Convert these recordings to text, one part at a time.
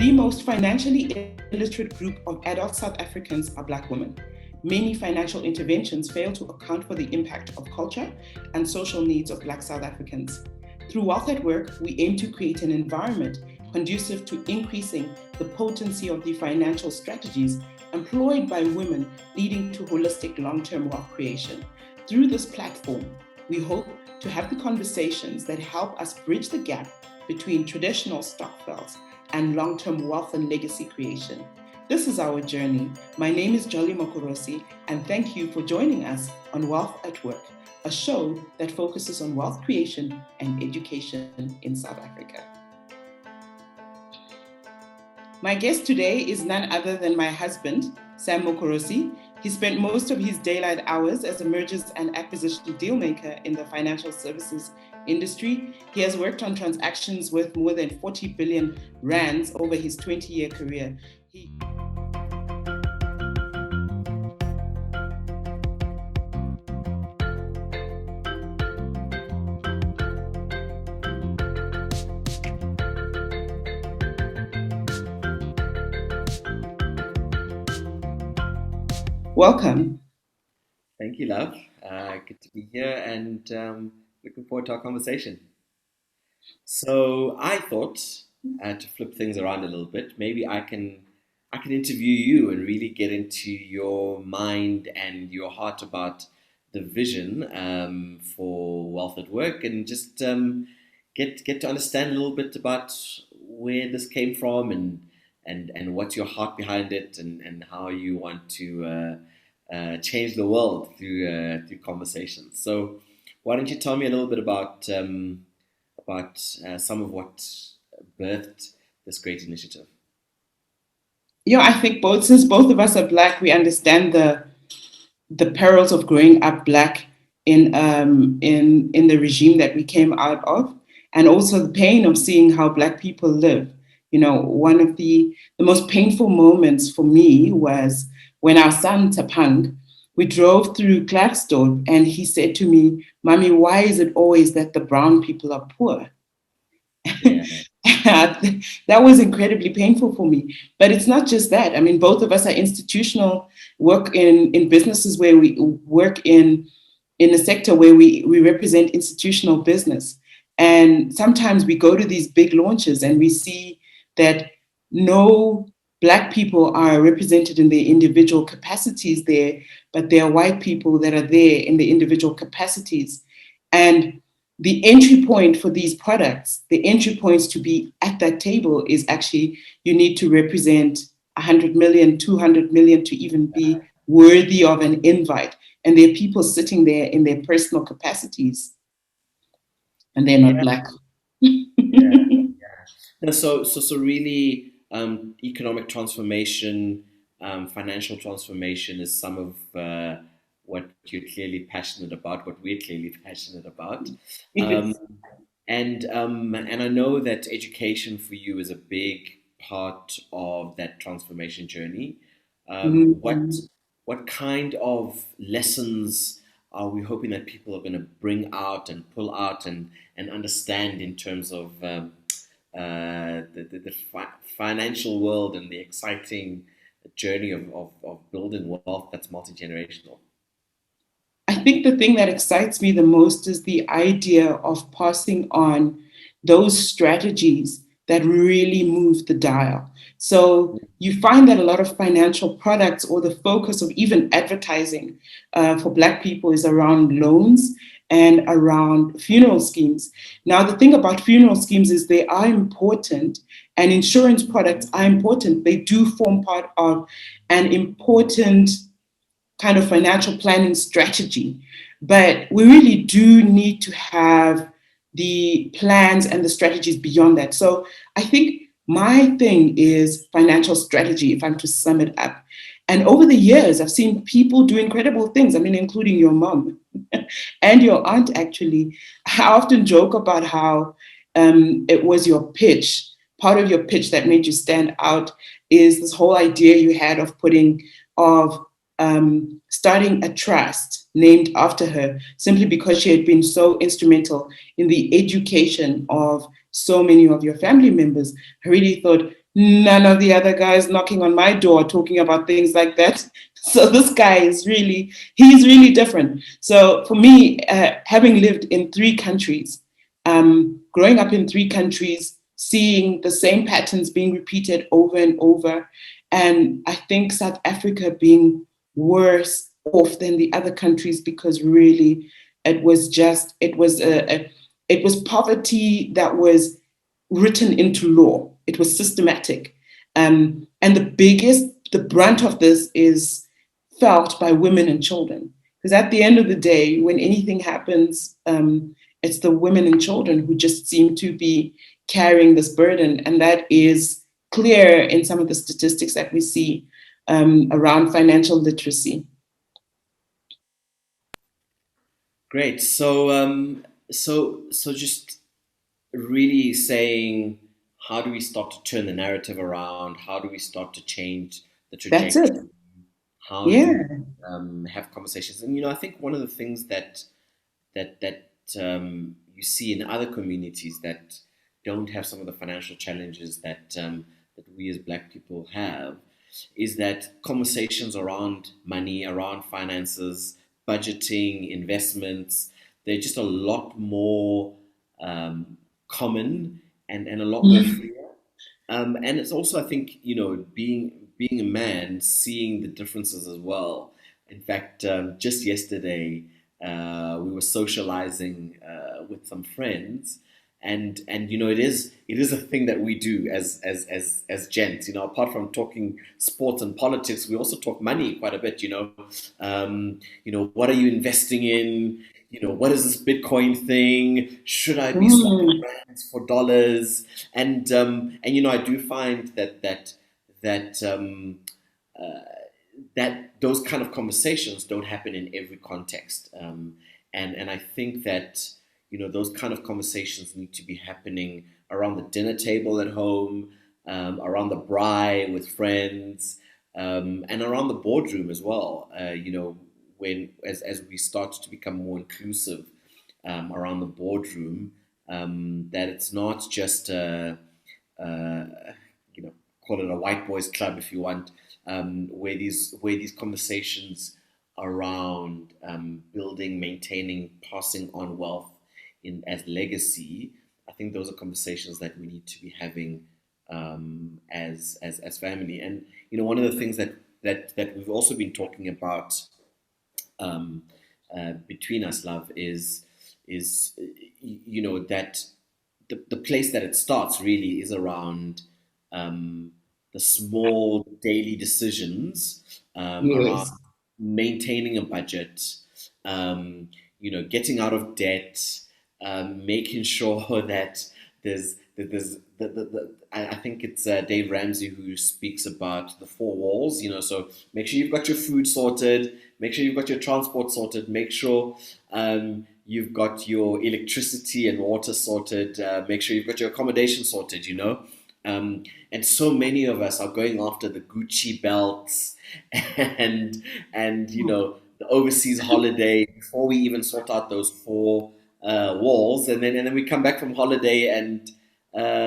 The most financially illiterate group of adult South Africans are Black women. Many financial interventions fail to account for the impact of culture and social needs of Black South Africans. Through Wealth at Work, we aim to create an environment conducive to increasing the potency of the financial strategies employed by women, leading to holistic long-term wealth creation. Through this platform, we hope to have the conversations that help us bridge the gap between traditional stokvels and long-term wealth and legacy creation. This is our journey. My name is Sam Mokorosi, and thank you for joining us on Wealth at Work, a show that focuses on wealth creation and education in South Africa. My guest today is none other than my husband, Sam Mokorosi. He spent most of his daylight hours as a mergers and acquisition dealmaker in the financial services industry. He has worked on transactions worth more than 40 billion rands over his 20-year career. Welcome. Thank you, love. Good to be here and looking forward to our conversation. So I thought to flip things around a little bit, maybe I can interview you and really get into your mind and your heart about the vision for Wealth at Work, and just get to understand a little bit about where this came from and what's your heart behind it, and how you want to change the world through conversations. So, why don't you tell me a little bit about some of what birthed this great initiative? Yeah, I think since both of us are Black, we understand the perils of growing up Black in the regime that we came out of, and also the pain of seeing how Black people live. You know, one of the most painful moments for me was when our son Tapang, we drove through Klerksdorp, and he said to me, "Mommy, why is it always that the brown people are poor?" Yeah. That was incredibly painful for me. But it's not just that. I mean, both of us are institutional, work in businesses where we work in a sector where we represent institutional business. And sometimes we go to these big launches and we see that no Black people are represented in their individual capacities there, but there are white people that are there in the individual capacities. And the entry point for these products, the entry points to be at that table is actually you need to represent 100 million, 200 million to even be worthy of an invite. And there are people sitting there in their personal capacities, and they're not Black. Yeah. No, so really, economic transformation, financial transformation is some of what you're clearly passionate about, what we're clearly passionate about. Um, and I know that education for you is a big part of that transformation journey. What Mhm. what kind of lessons are we hoping that people are going to bring out and pull out and understand in terms of the financial world and the exciting journey of building wealth that's multi-generational? I think the thing that excites me the most is the idea of passing on those strategies that really move the dial. So you find that a lot of financial products, or the focus of even advertising for Black people, is around loans and around funeral schemes. Now, the thing about funeral schemes is they are important, and insurance products are important. They do form part of an important kind of financial planning strategy. But we really do need to have the plans and the strategies beyond that. So I think my thing is financial strategy, if I'm to sum it up. And over the years, I've seen people do incredible things. I mean, including your mom and your aunt, actually. I often joke about how it was your pitch. Part of your pitch that made you stand out is this whole idea you had of starting a trust named after her, simply because she had been so instrumental in the education of so many of your family members. I really thought none of the other guys knocking on my door talking about things like that. So this guy is really, he's really different. So for me, having lived in three countries, growing up in three countries, seeing the same patterns being repeated over and over, and I think South Africa being worse off than the other countries because really it was poverty that was written into law. It was systematic. And the brunt of this is felt by women and children. Because at the end of the day, when anything happens, it's the women and children who just seem to be carrying this burden. And that is clear in some of the statistics that we see around financial literacy. Great. So just really saying, how do we start to turn the narrative around? How do we start to change the That's trajectory? it. How do Yeah. we have conversations? And I think one of the things that you see in other communities that don't have some of the financial challenges that we as Black people have is that conversations around money, around finances, budgeting, investments, they're just a lot more common and a lot more free. And it's also, I think, being a man, seeing the differences as well. In fact, just yesterday, we were socializing with some friends, and it is a thing that we do as gents. Apart from talking sports and politics, we also talk money quite a bit. What are you investing in? What is this Bitcoin thing? Should I be swapping Mm. rands for dollars? And I do find that those kind of conversations don't happen in every context. And I think that those kind of conversations need to be happening around the dinner table at home, around the braai with friends, and around the boardroom as well. When as we start to become more inclusive around the boardroom, that it's not just uh, call it a white boys club if you want, where these conversations around building, maintaining, passing on wealth in as legacy. I think those are conversations that we need to be having as family. And one of the things that we've also been talking about between us, love, is that the place that it starts really is around the small daily decisions around Yes. maintaining a budget, getting out of debt, making sure that I think it's Dave Ramsey who speaks about the four walls. So make sure you've got your food sorted, make sure you've got your transport sorted, make sure you've got your electricity and water sorted, make sure you've got your accommodation sorted. And so many of us are going after the Gucci belts and the overseas holiday before we even sort out those four walls, and then we come back from holiday and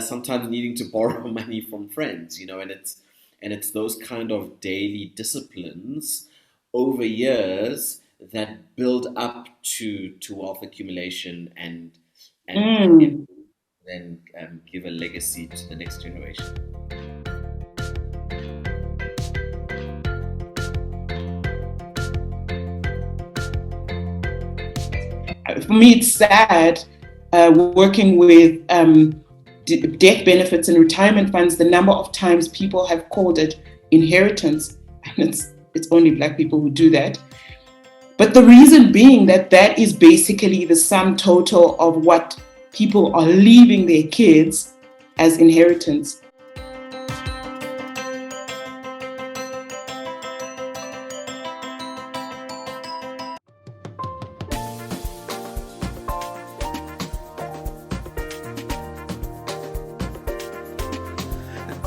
sometimes needing to borrow money from friends, and it's those kind of daily disciplines over years that build up to wealth accumulation and Mm. then give a legacy to the next generation. For me, it's sad working with death benefits and retirement funds, the number of times people have called it inheritance. And it's only Black people who do that. But the reason being that that is basically the sum total of what people are leaving their kids as inheritance.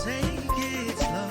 Take it slow.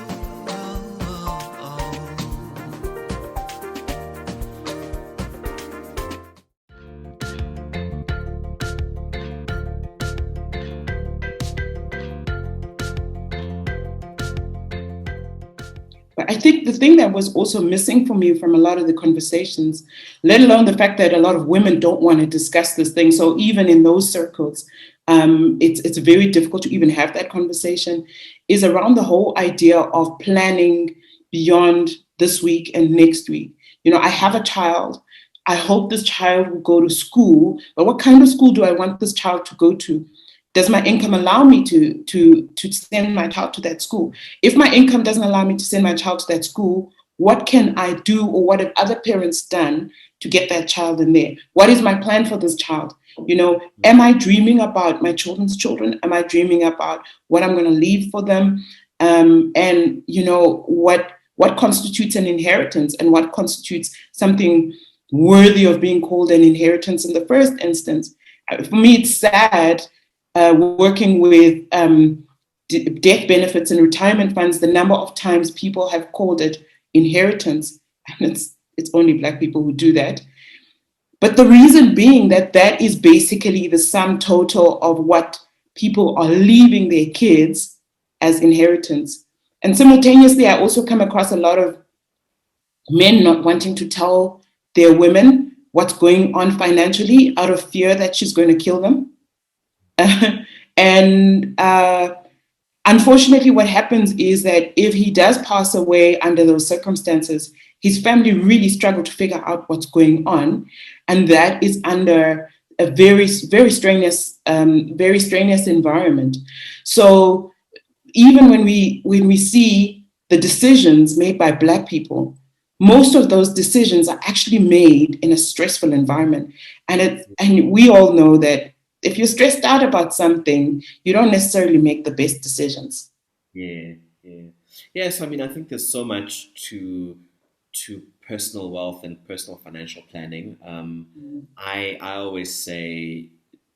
But I think the thing that was also missing for me from a lot of the conversations, let alone the fact that a lot of women don't want to discuss this thing. So even in those circles, it's very difficult to even have that conversation, is around the whole idea of planning beyond this week and next week. You know, I have a child. I hope this child will go to school, but what kind of school do I want this child to go to? Does my income allow me to send my child to that school? If my income doesn't allow me to send my child to that school, what can I do, or what have other parents done to get that child in there? What is my plan for this child? You know, am I dreaming about my children's children? Am I dreaming about what I'm going to leave for them? And you know, what constitutes an inheritance, and what constitutes something worthy of being called an inheritance in the first instance? For me, it's sad working with death benefits and retirement funds, the number of times people have called it inheritance, and it's only Black people who do that. But the reason being that that is basically the sum total of what people are leaving their kids as inheritance. And simultaneously, I also come across a lot of men not wanting to tell their women what's going on financially out of fear that she's going to kill them. and Unfortunately, what happens is that if he does pass away under those circumstances, his family really struggle to figure out what's going on, and that is under a very strenuous environment. So even when we see the decisions made by Black people, most of those decisions are actually made in a stressful environment, and we all know that if you're stressed out about something, you don't necessarily make the best decisions. Yeah, yeah. Yes, I mean, I think there's so much to personal wealth and personal financial planning. I always say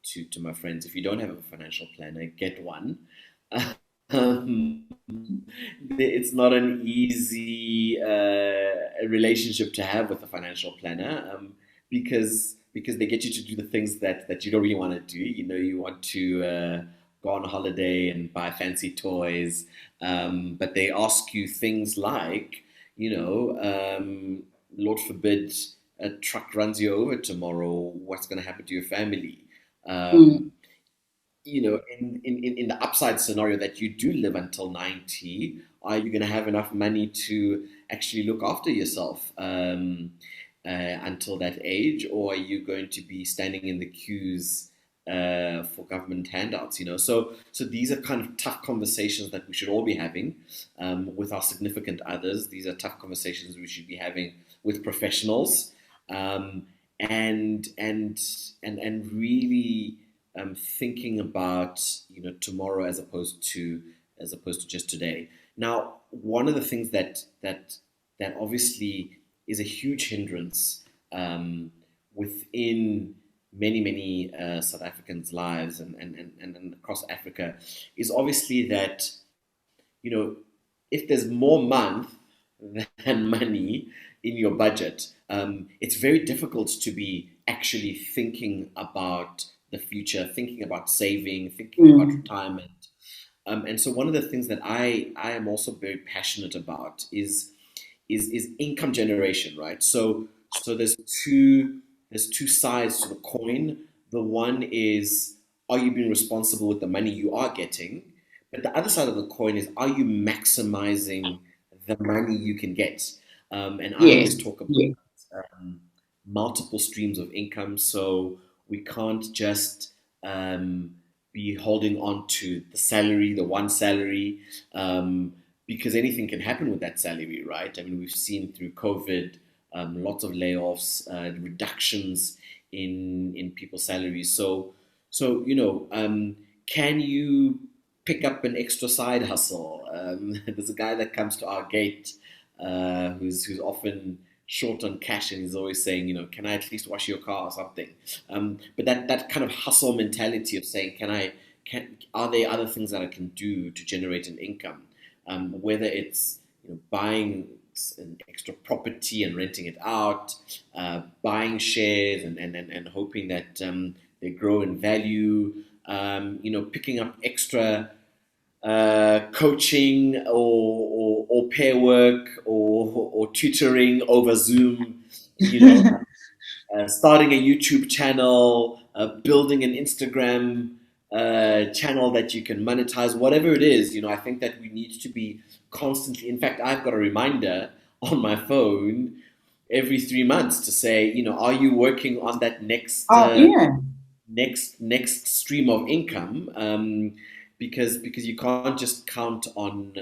to my friends, if you don't have a financial planner, get one. Um, it's not an easy relationship to have with a financial planner, because they get you to do the things that you don't really want to do. You know, you want to go on holiday and buy fancy toys, but they ask you things like, Lord forbid a truck runs you over tomorrow. What's going to happen to your family? Um, Mm, in the upside scenario that you do live until 90, are you going to have enough money to actually look after yourself until that age, or are you going to be standing in the queues for government handouts? So these are kind of tough conversations that we should all be having with our significant others. These are tough conversations we should be having with professionals, um, and really thinking about tomorrow as opposed to just today. Now, one of the things that obviously is a huge hindrance within many South Africans' lives and across Africa is obviously that if there's more month than money in your budget, it's very difficult to be actually thinking about the future, thinking about saving, thinking about mm, retirement. And so one of the things that I am also very passionate about is income generation, right? So there's two sides to the coin. The one is, are you being responsible with the money you are getting? But the other side of the coin is, are you maximizing the money you can get? And I yes, always talk about yes. um, multiple streams of income. So we can't just be holding on to the salary, the one salary, because anything can happen with that salary, right? I mean, we've seen through COVID lots of layoffs, reductions in people's salaries. So can you pick up an extra side hustle? There's a guy that comes to our gate who's often short on cash, and he's always saying, can I at least wash your car or something? But that kind of hustle mentality of saying, are there other things that I can do to generate an income? Whether it's buying an extra property and renting it out, buying shares and hoping that they grow in value, picking up extra coaching or pair work or tutoring over Zoom, starting a YouTube channel, building an Instagram channel that you can monetize, whatever it is, I think that we need to be constantly. In fact, I've got a reminder on my phone every 3 months to say, are you working on that next next stream of income? Because you can't just count on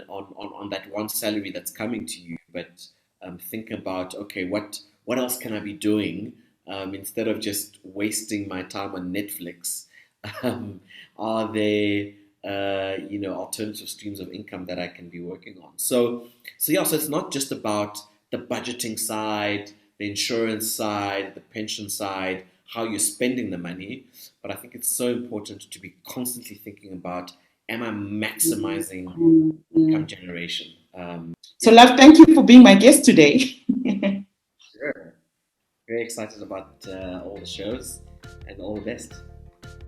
that one salary that's coming to you, but think about, okay, what else can I be doing instead of just wasting my time on Netflix? Are there alternative streams of income that I can be working on? So it's not just about the budgeting side, the insurance side, the pension side, how you're spending the money, but I think it's so important to be constantly thinking about, am I maximizing income generation? So, love, thank you for being my guest today. Sure. Very excited about all the shows, and all the best.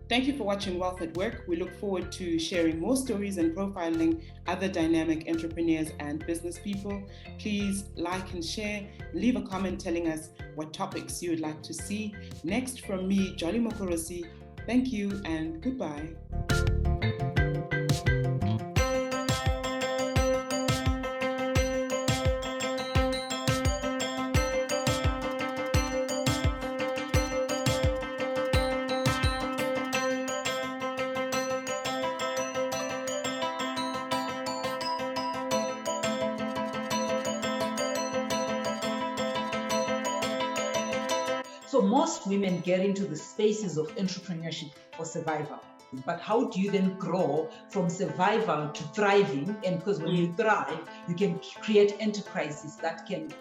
Thank you for watching Wealth at Work. We look forward to sharing more stories and profiling other dynamic entrepreneurs and business people. Please like and share. Leave a comment telling us what topics you would like to see. Next from me, Jolly Mokorosi. Thank you and goodbye. So most women get into the spaces of entrepreneurship for survival. But how do you then grow from survival to thriving? And because when you thrive, you can create enterprises that can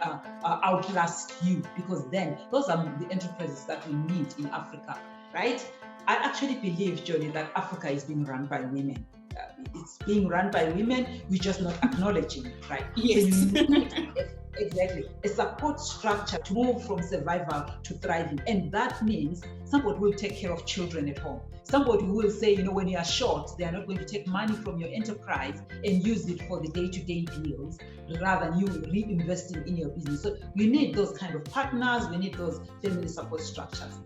outlast you, because then those are the enterprises that we need in Africa, right? I actually believe, Johnny, that Africa is being run by women. It's being run by women, we're just not acknowledging it, right? Yes. Exactly. A support structure to move from survival to thriving. And that means somebody will take care of children at home. Somebody will say, when you are short, they are not going to take money from your enterprise and use it for the day-to-day bills, rather than you reinvesting in your business. So we need those kind of partners. We need those family support structures.